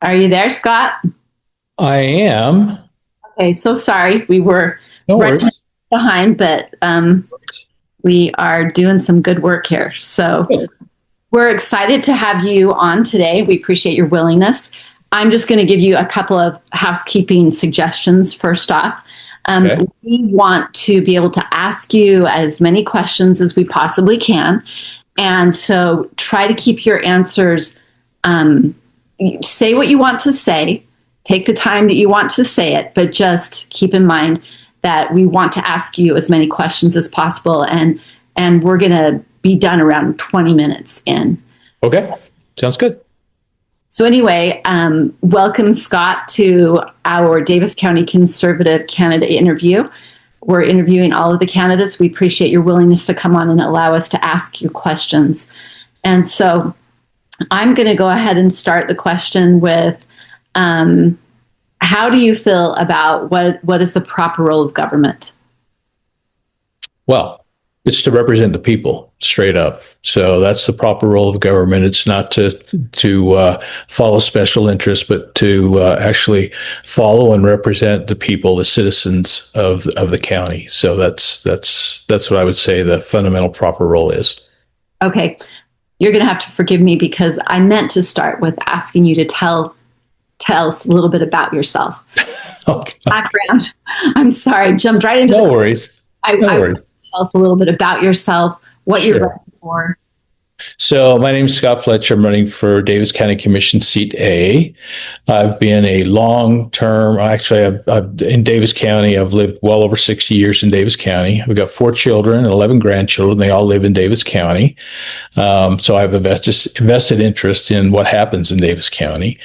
Are you there, Scott? I am. Okay, so sorry. We were No running worries. behind, but we are doing some good work here. So Good. we're excited to have you on today. We appreciate your willingness. I'm just going to give you a couple of housekeeping suggestions first off. Okay. We want to be able to ask you as many questions as we possibly can. And so try to keep your answers, um, say what you want to say, take the time that you want to say it, but just keep in mind that we want to ask you as many questions as possible. And we're going to be done around 20 minutes in. Okay. Sounds good. So anyway, welcome, Scott, to our Davis County Conservative candidate interview. We're interviewing all of the candidates. We appreciate your willingness to come on and allow us to ask you questions. And so I'm going to go ahead and start the question with, how do you feel about what is the proper role of government? Well, it's to represent the people straight up. So that's the proper role of government. It's not to follow special interests, but to actually follow and represent the people, the citizens of the county. So that's what I would say the fundamental proper role is. Okay, you're going to have to forgive me because I meant to start with asking you to tell us a little bit about yourself. Okay. Background. I'm sorry, jumped right into No the. worries. I No want worries. you to tell us a little bit about yourself, what you're Sure. running for. So my name is Scott Fletcher. I'm running for Davis County Commission seat A. I've been a long-term, actually, I've in Davis County. I've lived well over 60 years in Davis County. I've got 4 children and 11 grandchildren. They all live in Davis County. So I have a vested interest in what happens in Davis County.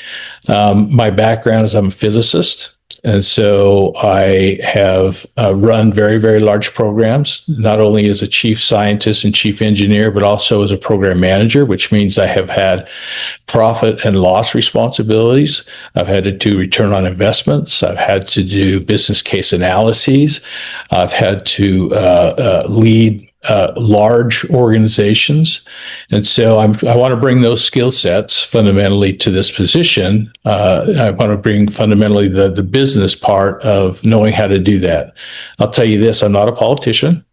My background is I'm a physicist. And so I have run very, very large programs, not only as a chief scientist and chief engineer, but also as a program manager, which means I have had profit and loss responsibilities. I've had to do return on investments. I've had to do business case analyses. I've had to lead large organizations. And so I want to bring those skill sets fundamentally to this position. I want to bring fundamentally the business part of knowing how to do that. I'll tell you this, I'm not a politician.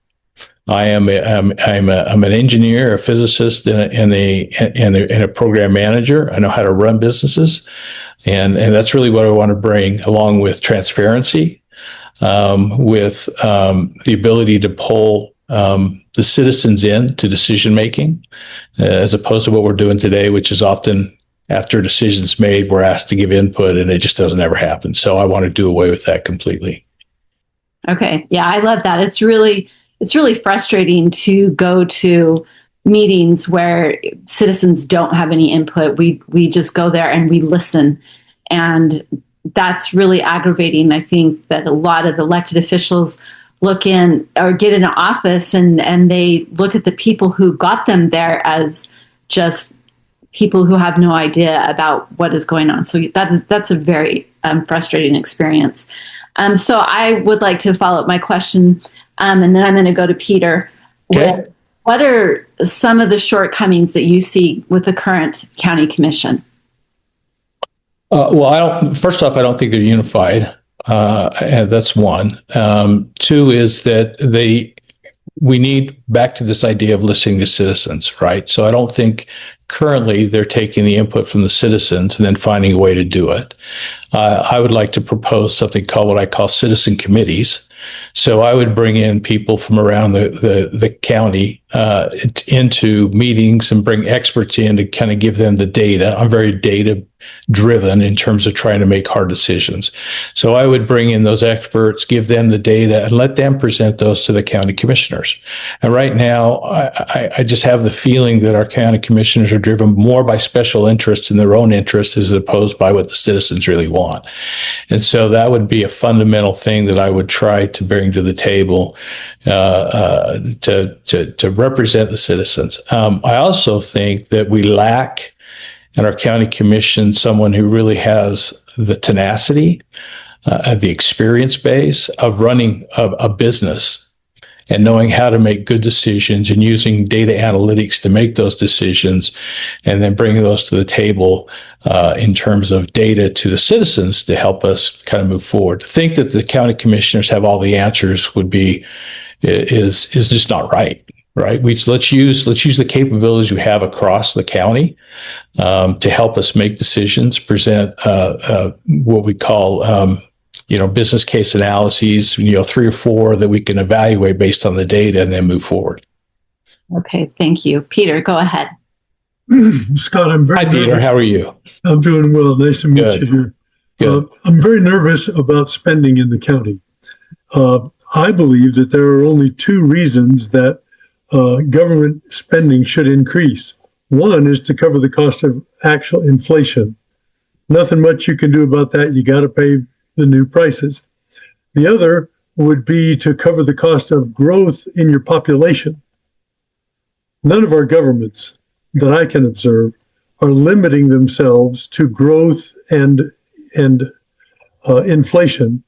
I'm an engineer, a physicist, and a program manager. I know how to run businesses. And that's really what I want to bring, along with transparency, with the ability to pull the citizens in to decision making, as opposed to what we're doing today, which is often after a decision's made, we're asked to give input and it just doesn't ever happen. So I want to do away with that completely. Okay, yeah, I love that. It's really frustrating to go to meetings where citizens don't have any input. We just go there and we listen, and that's really aggravating. I think that a lot of elected officials look in or get in an office and they look at the people who got them there as just people who have no idea about what is going on. So that's a very frustrating experience. So I would like to follow up my question, and then I'm going to go to Peter. Okay. What are some of the shortcomings that you see with the current county commission? Well, first off, I don't think they're unified. And that's one. Two is that we need back to this idea of listening to citizens, right? So I don't think currently they're taking the input from the citizens and then finding a way to do it. I would like to propose something called what I call citizen committees. So I would bring in people from around the county into meetings and bring experts in to kind of give them the data. I'm very data driven in terms of trying to make hard decisions. So I would bring in those experts, give them the data, and let them present those to the county commissioners. And right now, I just have the feeling that our county commissioners are driven more by special interest in their own interest as opposed by what the citizens really want. And so that would be a fundamental thing that I would try to bring to the table to represent the citizens. I also think that we lack in our county commission someone who really has the tenacity, the experience base of running a business and knowing how to make good decisions and using data analytics to make those decisions, and then bringing those to the table in terms of data to the citizens to help us kind of move forward. To think that the county commissioners have all the answers is just not right. Right. Let's use the capabilities we have across the county to help us make decisions, present what we call business case analyses, 3 or 4 that we can evaluate based on the data and then move forward. Okay, thank you. Peter, go ahead. Scott, I'm very Hi, Peter. nervous. How are you? I'm doing well. Nice to meet Good. you here. Good. I'm very nervous about spending in the county. I believe that there are only 2 reasons that government spending should increase. One is to cover the cost of actual inflation. Nothing much you can do about that. You got to pay the new prices. The other would be to cover the cost of growth in your population. None of our governments that I can observe are limiting themselves to growth and inflation.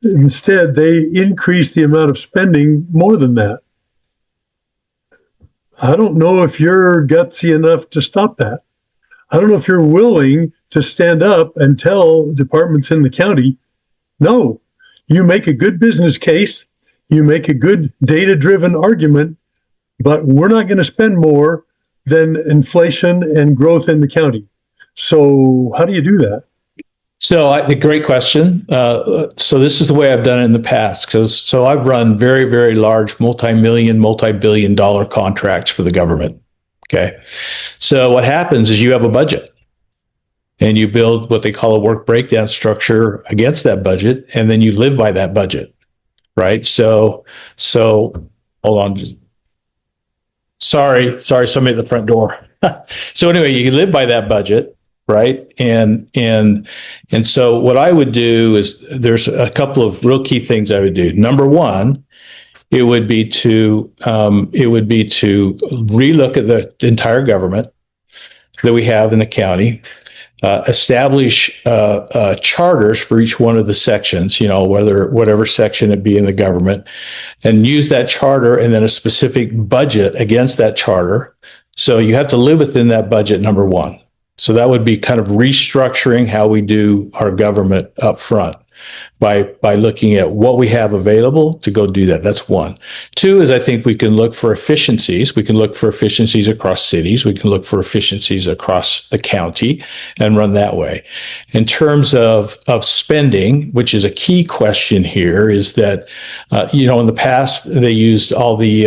Instead, they increase the amount of spending more than that. I don't know if you're gutsy enough to stop that. I don't know if you're willing to stand up and tell departments in the county, no, you make a good business case, you make a good data-driven argument, but we're not going to spend more than inflation and growth in the county. So how do you do that? So, a great question. So this is the way I've done it in the past. So I've run very, very large multi-billion dollar contracts for the government. Okay. So what happens is you have a budget and you build what they call a work breakdown structure against that budget, and then you live by that budget. Right. So hold on. Sorry, somebody at the front door. So anyway, you live by that budget. Right. And so what I would do is there's a couple of real key things I would do. Number one, it would be to relook at the entire government that we have in the county, establish charters for each one of the sections, whatever section it be in the government, and use that charter and then a specific budget against that charter. So you have to live within that budget, number one. So that would be kind of restructuring how we do our government up front by looking at what we have available to go do that. That's one. Two is I think we can look for efficiencies. We can look for efficiencies across cities. We can look for efficiencies across the county and run that way. In terms of spending, which is a key question here, is that, in the past, they used all the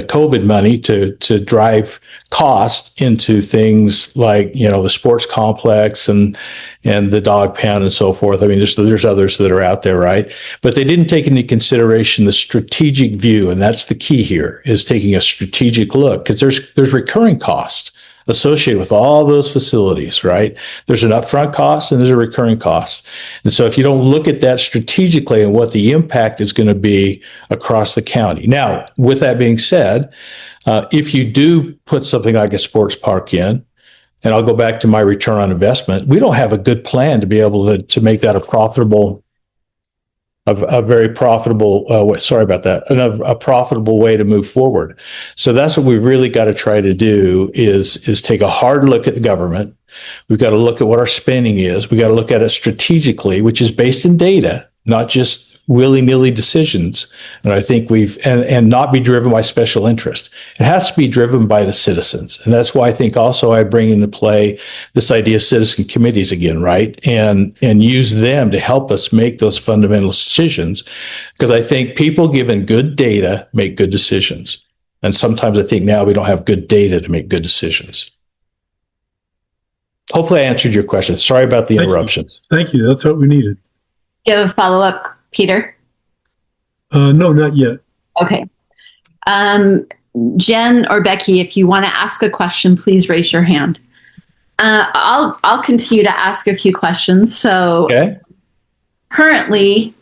COVID money to drive cost into things like, the sports complex and the dog pound and so forth. I mean, there's others that are out there, right? But they didn't take into consideration the strategic view. And that's the key here, is taking a strategic look, because there's recurring costs associated with all those facilities, right? There's an upfront cost and there's a recurring cost. And so if you don't look at that strategically and what the impact is going to be across the county. Now, with that being said, if you do put something like a sports park in, and I'll go back to my return on investment, we don't have a good plan to be able to make that a profitable way to move forward. So that's what we've really got to try to do is take a hard look at the government. We've got to look at what our spending is. We got to look at it strategically, which is based in data, not just willy-nilly decisions. And I think and not be driven by special interest. It has to be driven by the citizens. And that's why I think also I bring into play this idea of citizen committees again, right? And use them to help us make those fundamental decisions. Because I think people given good data make good decisions. And sometimes I think now we don't have good data to make good decisions. Hopefully I answered your question. Sorry about the interruptions. Thank you. That's what we needed. Do you have a follow-up, Peter? No, not yet. Okay. Jen or Becky, if you want to ask a question, please raise your hand. I'll continue to ask a few questions. So Okay. Currently,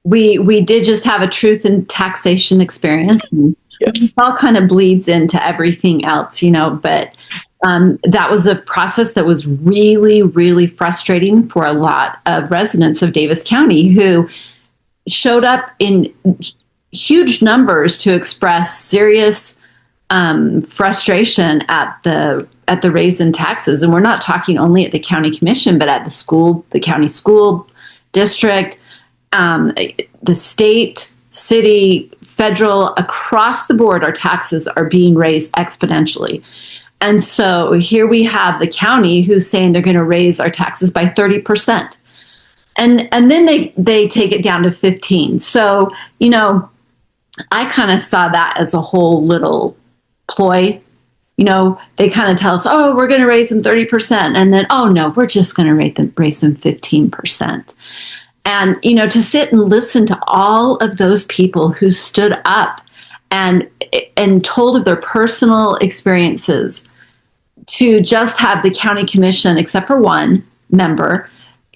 we did just have a truth and taxation experience. And Yes. it all kind of bleeds into everything else, but that was a process that was really, really frustrating for a lot of residents of Davis County who showed up in huge numbers to express serious frustration at the raise in taxes. And we're not talking only at the county commission, but at the county school district, the state, city, federal, across the board, our taxes are being raised exponentially. And so here we have the county who's saying they're going to raise our taxes by 30%. And then they take it down to 15. So, I kind of saw that as a whole little ploy. They kind of tell us, oh, we're going to raise them 30%. And then, oh, no, we're just going to raise them 15%. And, to sit and listen to all of those people who stood up and told of their personal experiences, to just have the county commission, except for one member,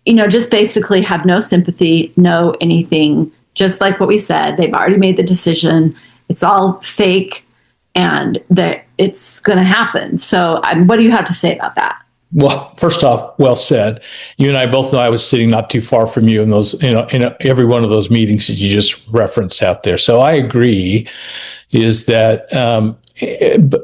just basically have no sympathy, no anything, just like what we said. They've already made the decision. It's all fake, and that it's going to happen. So what do you have to say about that? Well, first off, well said. You and I both know I was sitting not too far from you in those, in every one of those meetings that you just referenced out there. So I agree, is that,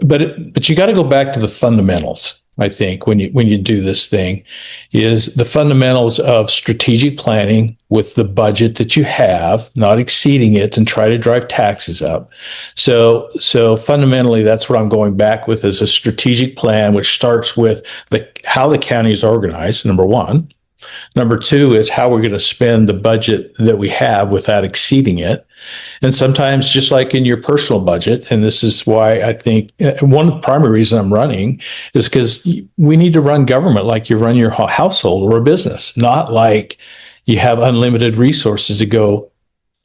but you got to go back to the fundamentals. I think when you do this thing, is the fundamentals of strategic planning with the budget that you have, not exceeding it and try to drive taxes up. So fundamentally, that's what I'm going back with, is a strategic plan, which starts with how the county is organized, number one. Number two is how we're going to spend the budget that we have without exceeding it. And sometimes, just like in your personal budget, and this is why I think one of the primary reasons I'm running is because we need to run government like you run your household or a business, not like you have unlimited resources to go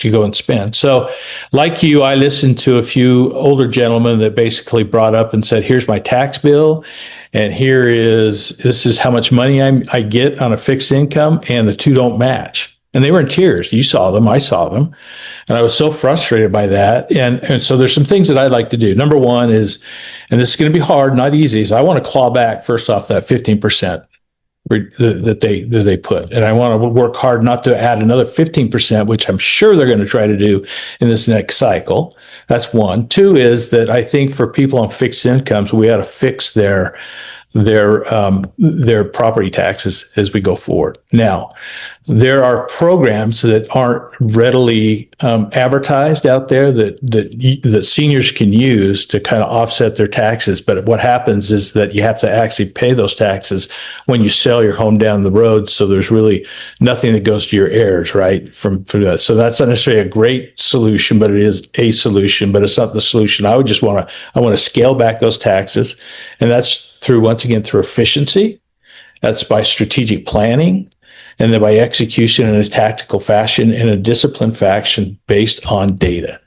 and spend. So like you, I listened to a few older gentlemen that basically brought up and said, here's my tax bill, and this is how much money I get on a fixed income, and the two don't match. And they were in tears. You saw them, I saw them. And I was so frustrated by that. And so there's some things that I'd like to do. Number one is, and this is going to be hard, not easy, is I want to claw back first off that 15% that they put. And I want to work hard not to add another 15%, which I'm sure they're going to try to do in this next cycle. That's one. Two is that I think for people on fixed incomes, we ought to fix their property taxes as we go forward. Now, there are programs that aren't readily advertised out there that seniors can use to kind of offset their taxes. But what happens is that you have to actually pay those taxes when you sell your home down the road. So there's really nothing that goes to your heirs, right? From that. So that's not necessarily a great solution, but it is a solution. But it's not the solution. I want to scale back those taxes, and that's once again through efficiency. That's by strategic planning, and then by execution in a tactical fashion, in a disciplined fashion based on data.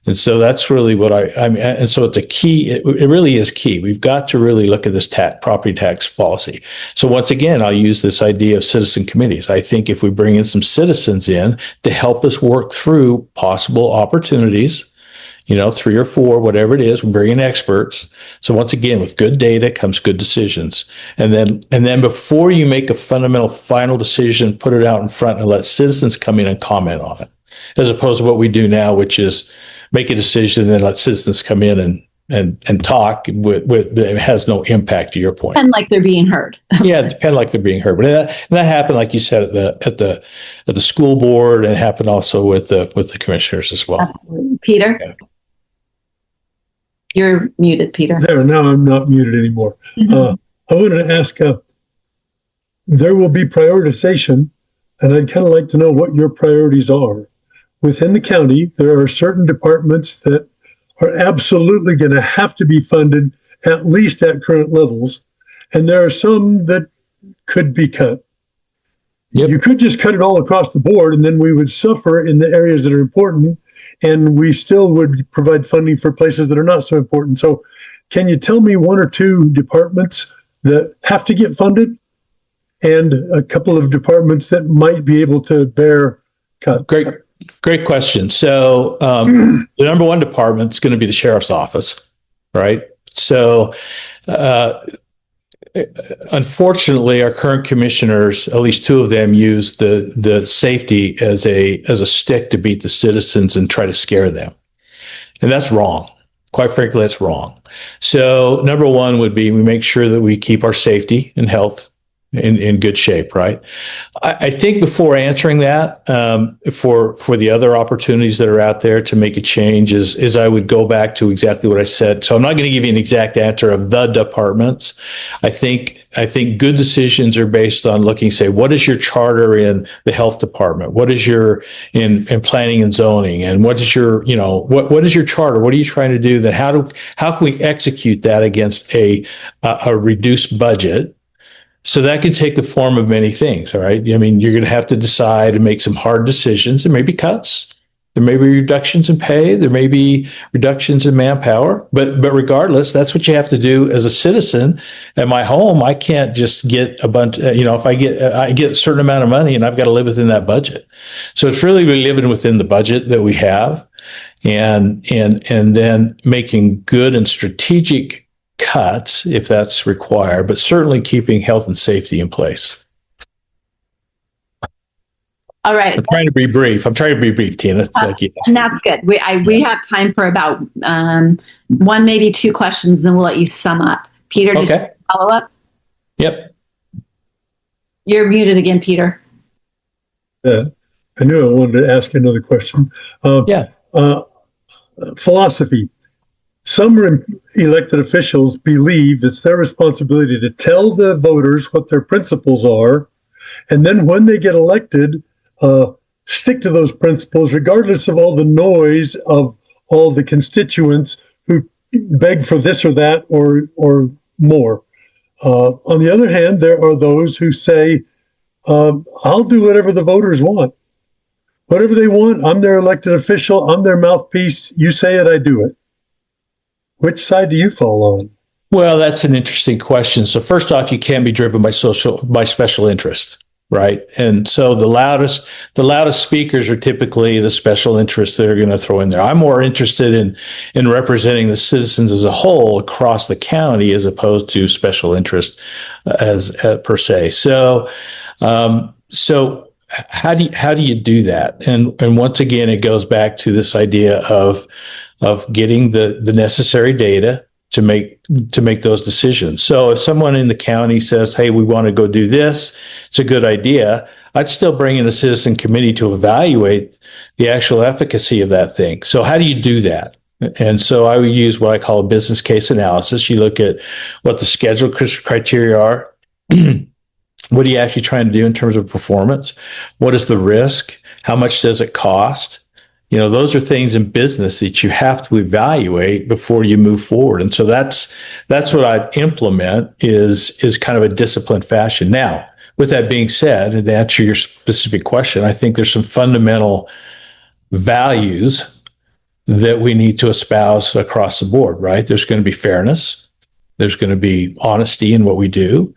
And so that's really what I mean. And so it's a key. It really is key. We've got to really look at this property tax policy. So once again, I'll use this idea of citizen committees. I think if we bring in some citizens in to help us work through possible opportunities, 3 or 4, whatever it is, we bring in experts. So once again, with good data comes good decisions. And then before you make a fundamental final decision, put it out in front and let citizens come in and comment on it, as opposed to what we do now, which is make a decision and then let citizens come in and talk. It has no impact, to your point. And like they're being heard. Yeah, depend like they're being heard. But that happened, like you said, at the school board, and it happened also with the commissioners as well. Absolutely. Peter? Yeah. You're muted, Peter. There, now I'm not muted anymore. Mm-hmm. I wanted to ask, there will be prioritization, and I'd kind of like to know what your priorities are. Within the county, there are certain departments that are absolutely going to have to be funded, at least at current levels, and there are some that could be cut. Yep. You could just cut it all across the board, and then we would suffer in the areas that are important, and we still would provide funding for places that are not so important. So can you tell me 1 or 2 departments that have to get funded and a couple of departments that might be able to bear cuts? Great question. So the number one department is going to be the sheriff's office, right? So unfortunately, our current commissioners, at least two of them, use the safety as a stick to beat the citizens and try to scare them, and that's wrong. Quite frankly, that's wrong. So, number one would be we make sure that we keep our safety and health in good shape, right? I think before answering that, for the other opportunities that are out there to make a change, is I would go back to exactly what I said. So I'm not going to give you an exact answer of the departments. I think good decisions are based on looking, say, what is your charter in the health department? What is your in planning and zoning? And what is your, what is your charter? What are you trying to do? Then how can we execute that against a reduced budget? So that can take the form of many things, all right? I mean, you're going to have to decide and make some hard decisions. There may be cuts. There may be reductions in pay. There may be reductions in manpower. But regardless, that's what you have to do as a citizen. At my home, I can't just get a bunch, if I get a certain amount of money and I've got to live within that budget. So it's really living within the budget that we have and then making good and strategic cuts if that's required, but certainly keeping health and safety in place. All right. I'm trying to be brief, Tina. And that's good. We have time for about one, maybe two questions, then we'll let you sum up. Peter, did you follow up? Yep. You're muted again, Peter. I knew I wanted to ask another question. Philosophy. Some elected officials believe it's their responsibility to tell the voters what their principles are, and then when they get elected, stick to those principles, regardless of all the noise of all the constituents who beg for this or that or more. On the other hand, there are those who say, I'll do whatever the voters want. Whatever they want, I'm their elected official, I'm their mouthpiece, you say it, I do it. Which side do you fall on? Well, that's an interesting question. So first off, you can't be driven by special interest, right? And so the loudest speakers are typically the special interests they're going to throw in there. I'm more interested in representing the citizens as a whole across the county as opposed to special interest as per se. So how do you do that? And once again, it goes back to this idea of getting the necessary data to make those decisions. So if someone in the county says, hey, we want to go do this, it's a good idea, I'd still bring in a citizen committee to evaluate the actual efficacy of that thing. So how do you do that? And so I would use what I call a business case analysis. You look at what the schedule criteria are. What are you actually trying to do in terms of performance? What is the risk? How much does it cost? Those are things in business that you have to evaluate before you move forward. And so that's what I'd implement is kind of a disciplined fashion. Now, with that being said, and to answer your specific question, I think there's some fundamental values that we need to espouse across the board, right? There's going to be fairness. There's going to be honesty in what we do.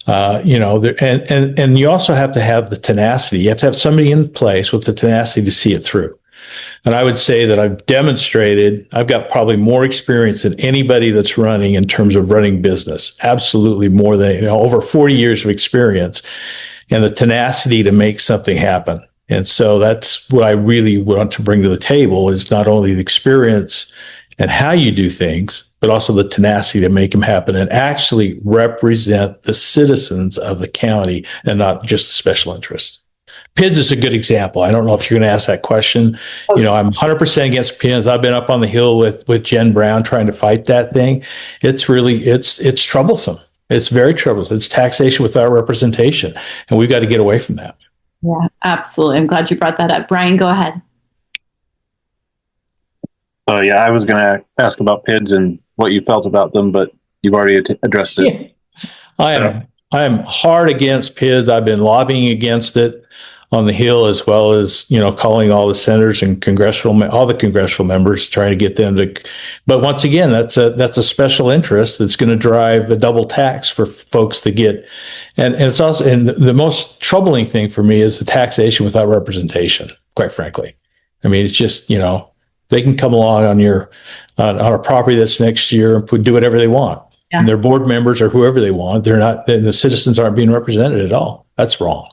And you also have to have the tenacity. You have to have somebody in place with the tenacity to see it through. And I would say that I've got probably more experience than anybody that's running in terms of running business. Absolutely more than, over 40 years of experience and the tenacity to make something happen. And so that's what I really want to bring to the table is not only the experience and how you do things, but also the tenacity to make them happen and actually represent the citizens of the county and not just the special interest. PIDS is a good example. I don't know if you're going to ask that question. I'm 100% against PIDS. I've been up on the Hill with Jen Brown trying to fight that thing. It's really, it's troublesome. It's very troublesome. It's taxation without representation. And we've got to get away from that. Yeah, absolutely. I'm glad you brought that up. Brian, go ahead. I was going to ask about PIDS and what you felt about them, but you've already addressed it. Yeah. I am hard against PIDS. I've been lobbying against it on the Hill, as well as, calling all the senators and all the congressional members, trying to get them to. But once again, that's a special interest that's going to drive a double tax for folks to get. And it's also, and the most troubling thing for me is the taxation without representation, quite frankly. I mean, it's just, they can come along on a property that's next year and do whatever they want. Yeah. And their board members or whoever they want, they're not, the citizens aren't being represented at all. That's wrong.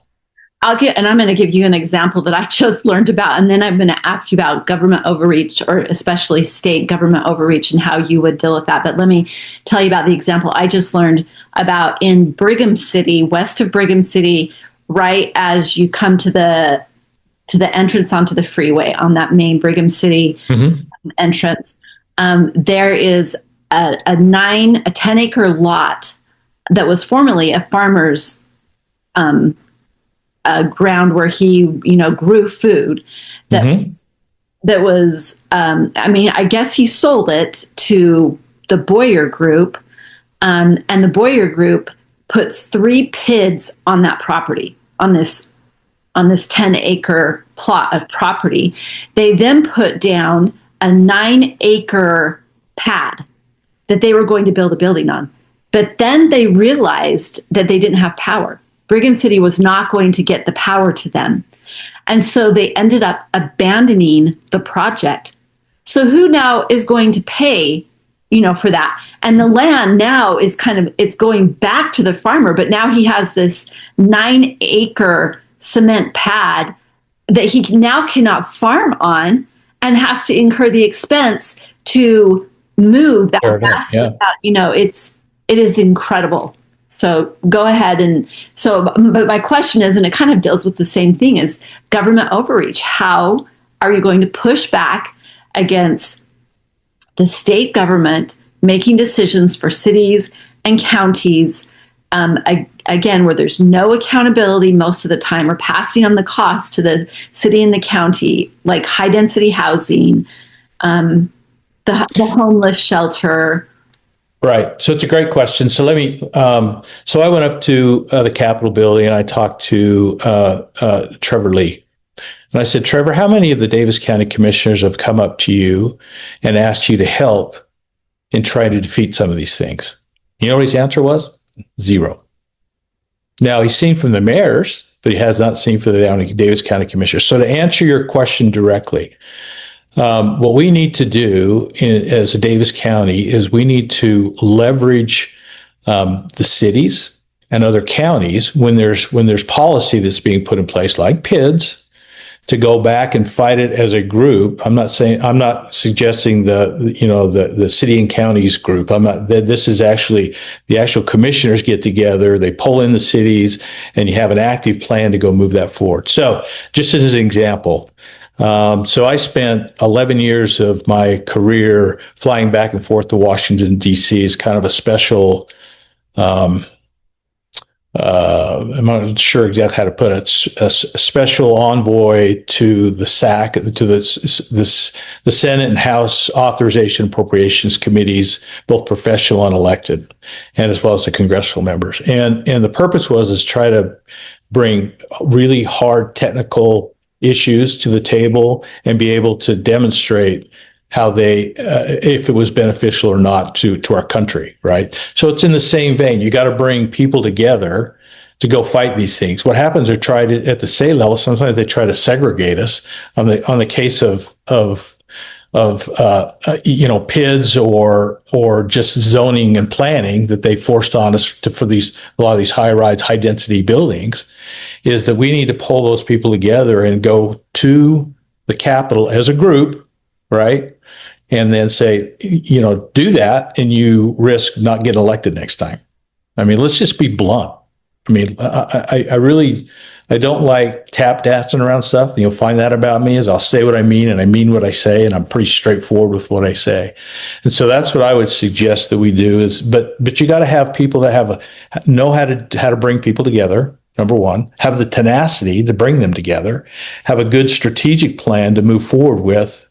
I'm going to give you an example that I just learned about, and then I'm going to ask you about government overreach, or especially state government overreach, and how you would deal with that. But let me tell you about the example I just learned about in Brigham City, west of Brigham City, right as you come to the entrance onto the freeway on that main Brigham City entrance. There is a 10-acre lot that was formerly a farmer's ground where he, grew food. That was. I guess he sold it to the Boyer Group, and the Boyer Group put 3 PIDs on that property, on this 10-acre plot of property. They then put down a 9-acre pad that they were going to build a building on. But then they realized that they didn't have power. Brigham City was not going to get the power to them. And so they ended up abandoning the project. So who now is going to pay, for that? And the land now is it's going back to the farmer, but now he has this 9-acre cement pad that he now cannot farm on, and has to incur the expense to move that basket. Yeah. It is incredible. So go ahead. But my question is, and it kind of deals with the same thing, is government overreach. How are you going to push back against the state government making decisions for cities and counties, again, where there's no accountability most of the time, or passing on the cost to the city and the county, like high density housing, the homeless shelter? Right. So it's a great question. So let me, so I went up to the Capitol building and I talked to Trevor Lee. And I said, Trevor, how many of the Davis County commissioners have come up to you and asked you to help in trying to defeat some of these things? You know what his answer was? 0. Now, he's seen from the mayors, but he has not seen from the Davis County commissioners. So to answer your question directly, what we need to do as a Davis County is we need to leverage the cities and other counties when there's policy that's being put in place, like PIDs, to go back and fight it as a group. I'm not suggesting the city and counties group. This is actually the actual commissioners get together, they pull in the cities, and you have an active plan to go move that forward. So just as an example, so I spent 11 years of my career flying back and forth to Washington, D.C. as kind of a special, I'm not sure exactly how to put it, a special envoy to the SAC, to the Senate and House Authorization Appropriations Committees, both professional and elected, and as well as the congressional members. And the purpose is try to bring really hard technical issues to the table and be able to demonstrate how they, if it was beneficial or not to our country, right? So it's in the same vein. You got to bring people together to go fight these things. What happens are tried at the state level. Sometimes they try to segregate us on the case of PIDs or just zoning and planning that they forced on us for a lot of these high-rise, high-density buildings, is that we need to pull those people together and go to the Capitol as a group, right? And then say, do that, and you risk not getting elected next time. I mean, let's just be blunt. I mean, I don't like tap dancing around stuff. You'll find that about me is I'll say what I mean and I mean what I say, and I'm pretty straightforward with what I say. And so that's what I would suggest that we do is, but you got to have people that know how to bring people together. Number one, have the tenacity to bring them together, have a good strategic plan to move forward with,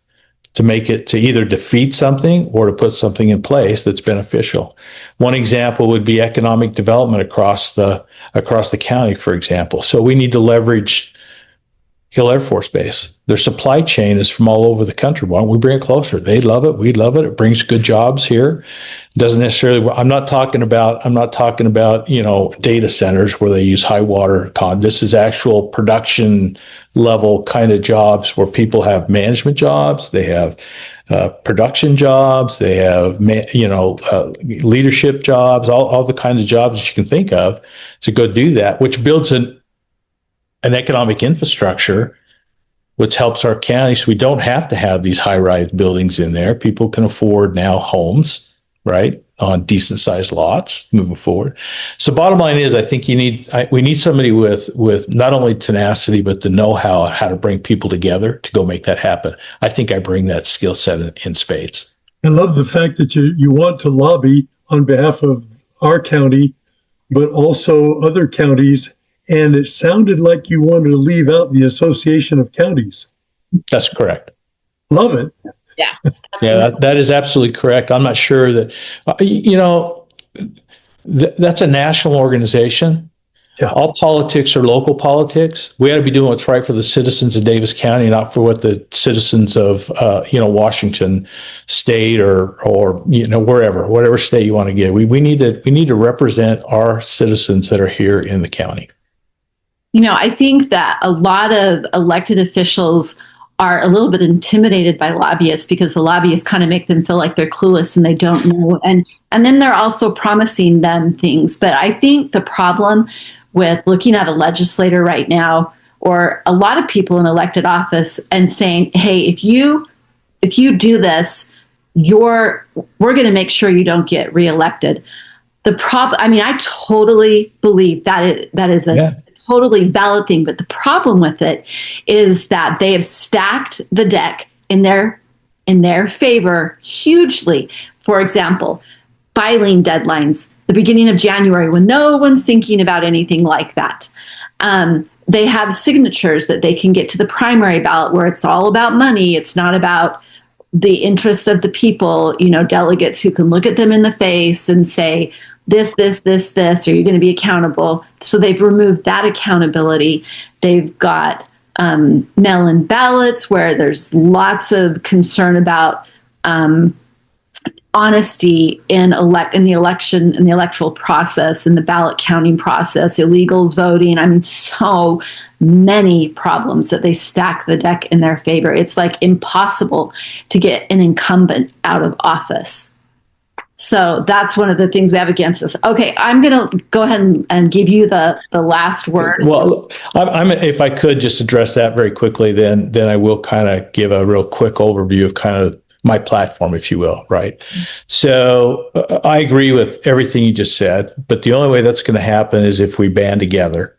to make it to either defeat something or to put something in place that's beneficial. One example would be economic development across the county, for example. So we need to leverage Hill Air Force Base. Their supply chain is from all over the country. Why don't we bring it closer? They love it. We love it. It brings good jobs here. Doesn't necessarily. I'm not talking about. Data centers where they use high water con. This is actual production level kind of jobs where people have management jobs. They have production jobs. They have leadership jobs. All the kinds of jobs that you can think of to go do that, which builds an economic infrastructure, which helps our county. So we don't have to have these high-rise buildings in there. People can afford now homes, right, on decent-sized lots moving forward. So bottom line is, I think we need somebody with not only tenacity, but the know-how on how to bring people together to go make that happen. I think I bring that skill set in spades. I love the fact that you want to lobby on behalf of our county, but also other counties. And it sounded like you wanted to leave out the Association of Counties. That's correct. Love it. Yeah. Yeah, that is absolutely correct. I'm not sure that, that's a national organization. Yeah. All politics are local politics. We ought to be doing what's right for the citizens of Davis County, not for what the citizens of, Washington State or whatever state you want to get. We need to represent our citizens that are here in the county. I think that a lot of elected officials are a little bit intimidated by lobbyists because the lobbyists kind of make them feel like they're clueless and they don't know. And then they're also promising them things. But I think the problem with looking at a legislator right now, or a lot of people in elected office, and saying, hey, if you do this, we're going to make sure you don't get reelected. I totally believe that is a totally valid thing, but the problem with it is that they have stacked the deck in their favor hugely. For example, filing deadlines, the beginning of January, when no one's thinking about anything like that. They have signatures that they can get to the primary ballot where it's all about money. It's not about the interest of the people, delegates who can look at them in the face and say, this, are you going to be accountable? So they've removed that accountability. They've got mail-in ballots where there's lots of concern about honesty in the election, in the electoral process, in the ballot counting process, illegals voting. So many problems that they stack the deck in their favor. It's like impossible to get an incumbent out of office. So that's one of the things we have against us. Okay, I'm going to go ahead and give you the last word. Well, if I could just address that very quickly, then I will kind of give a real quick overview of kind of my platform, if you will, right? So I agree with everything you just said, but the only way that's going to happen is if we band together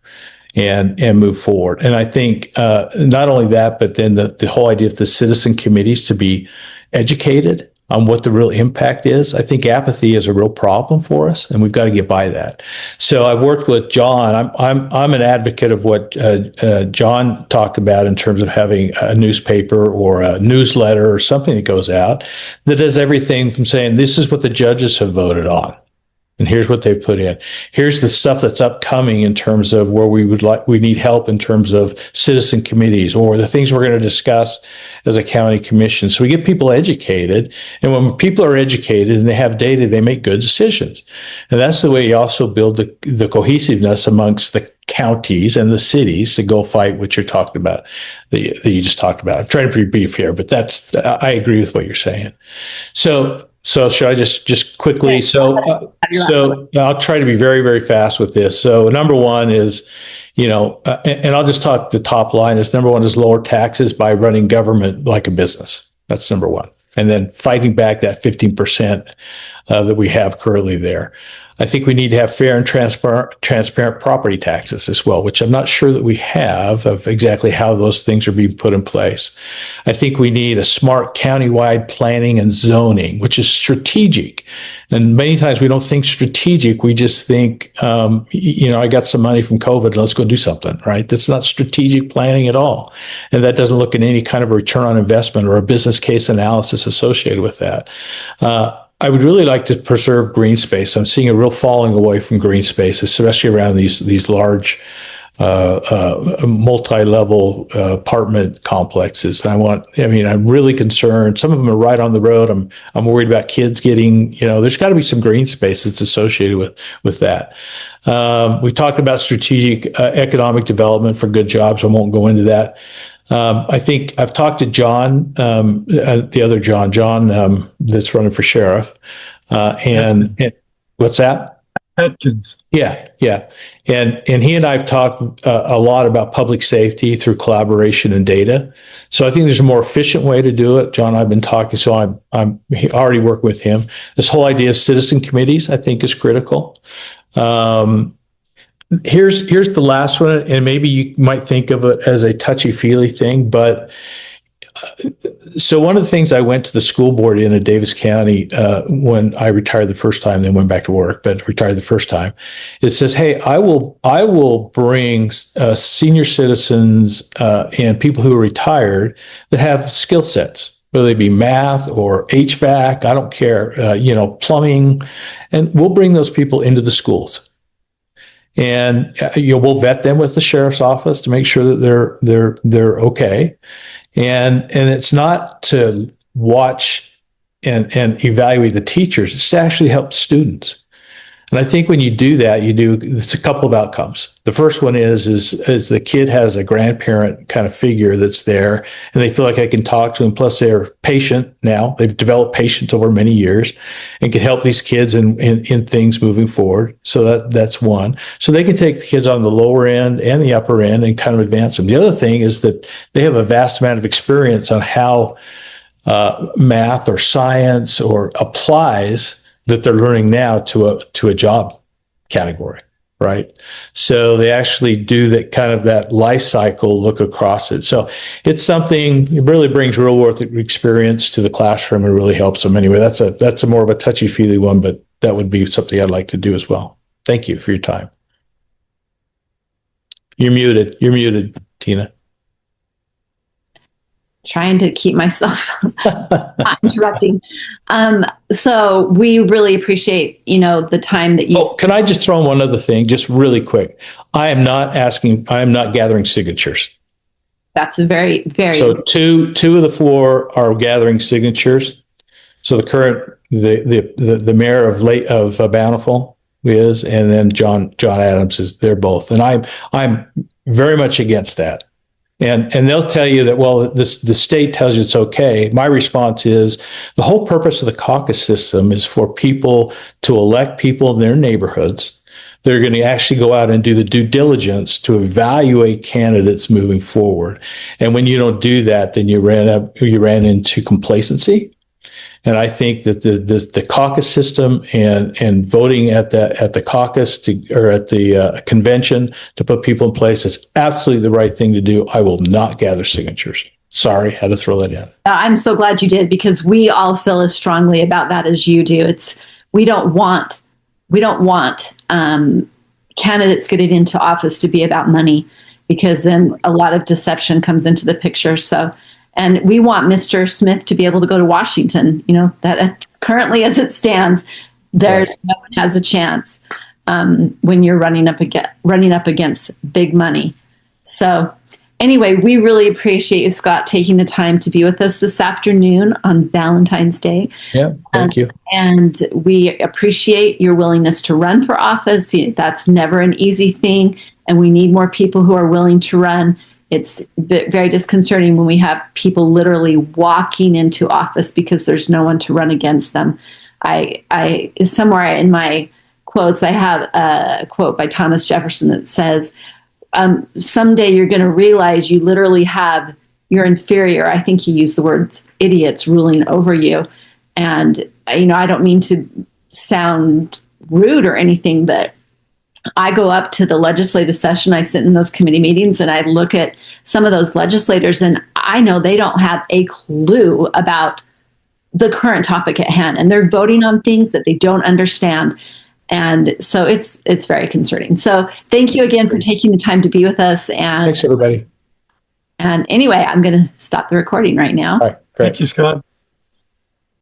and move forward. And I think not only that, but then the whole idea of the citizen committees to be educated on what the real impact is. I think apathy is a real problem for us, and we've got to get by that. So I've worked with John. I'm an advocate of what John talked about in terms of having a newspaper or a newsletter or something that goes out that does everything from saying, this is what the judges have voted on, and here's what they've put in. Here's the stuff that's upcoming in terms of where we need help in terms of citizen committees or the things we're going to discuss as a county commission. So we get people educated. And when people are educated and they have data, they make good decisions. And that's the way you also build the cohesiveness amongst the counties and the cities to go fight what you're talking about, that you just talked about. I'm trying to be brief here, but I agree with what you're saying. So should I just quickly? So I'll try to be very, very fast with this. So number one is, and I'll just talk the top line is number one is lower taxes by running government like a business. That's number one. And then fighting back that 15% that we have currently there. I think we need to have fair and transparent property taxes as well, which I'm not sure that we have of exactly how those things are being put in place. I think we need a smart countywide planning and zoning, which is strategic. And many times we don't think strategic. We just think, I got some money from COVID, let's go do something, right? That's not strategic planning at all. And that doesn't look at any kind of return on investment or a business case analysis associated with that. I would really like to preserve green space. I'm seeing a real falling away from green space, especially around these large multi-level apartment complexes. I'm really concerned. Some of them are right on the road. I'm worried about kids getting, there's got to be some green space that's associated with that. We talked about strategic economic development for good jobs. I won't go into that. I think I've talked to John, the other John, that's running for sheriff. And what's that? Atkins. Yeah. And he and I have talked a lot about public safety through collaboration and data. So I think there's a more efficient way to do it. John, I've been talking, so I'm already working with him. This whole idea of citizen committees, I think, is critical. Here's the last one, and maybe you might think of it as a touchy-feely thing, but so one of the things I went to the school board in Davis County when I retired the first time, then went back to work, but retired the first time, it says, hey, I will bring senior citizens and people who are retired that have skill sets, whether they be math or HVAC, I don't care, plumbing, and we'll bring those people into the schools. And we'll vet them with the sheriff's office to make sure that they're okay. And it's not to watch and evaluate the teachers, it's to actually help students. And I think when you do that, it's a couple of outcomes. The first one is the kid has a grandparent kind of figure that's there, and they feel like I can talk to them. Plus, they're patient now. They've developed patience over many years and can help these kids in things moving forward. So that's one. So they can take the kids on the lower end and the upper end and kind of advance them. The other thing is that they have a vast amount of experience on how math or science or applies that they're learning now to a job category, right? So they actually do that life cycle look across it. So it's something, it really brings real world experience to the classroom and really helps them. Anyway, that's a more of a touchy-feely one, but that would be something I'd like to do as well. Thank you for your time. You're muted, Tina. Trying to keep myself not interrupting. So we really appreciate, the time that you. Oh, can I just throw in one other thing, just really quick? I am not gathering signatures. That's a very, very. So two of the four are gathering signatures. So the mayor of Bountiful is, and then John Adams is. They're both, and I'm very much against that. And they'll tell you that, well, the state tells you it's okay. My response is the whole purpose of the caucus system is for people to elect people in their neighborhoods. They're going to actually go out and do the due diligence to evaluate candidates moving forward. And when you don't do that, then you ran into complacency. And I think that the caucus system and voting at the caucus or at the convention to put people in place is absolutely the right thing to do. I will not gather signatures. Sorry, had to throw that in. I'm so glad you did, because we all feel as strongly about that as you do. We don't want candidates getting into office to be about money, because then a lot of deception comes into the picture. And we want Mr. Smith to be able to go to Washington. That currently, as it stands, no one has a chance when you're running up against big money. So, anyway, we really appreciate you, Scott, taking the time to be with us this afternoon on Valentine's Day. Yeah, thank you. And we appreciate your willingness to run for office. That's never an easy thing, and we need more people who are willing to run. It's very disconcerting when we have people literally walking into office because there's no one to run against them. I somewhere in my quotes, I have a quote by Thomas Jefferson that says, someday you're going to realize you literally have your inferior, I think he used the words, idiots ruling over you. And, I don't mean to sound rude or anything, but I go up to the legislative session, I sit in those committee meetings, and I look at some of those legislators, and I know they don't have a clue about the current topic at hand, and they're voting on things that they don't understand. And so it's very concerning. So thank you again for taking the time to be with us. And thanks, everybody. And anyway, I'm going to stop the recording right now. All right, great. Thank you, Scott.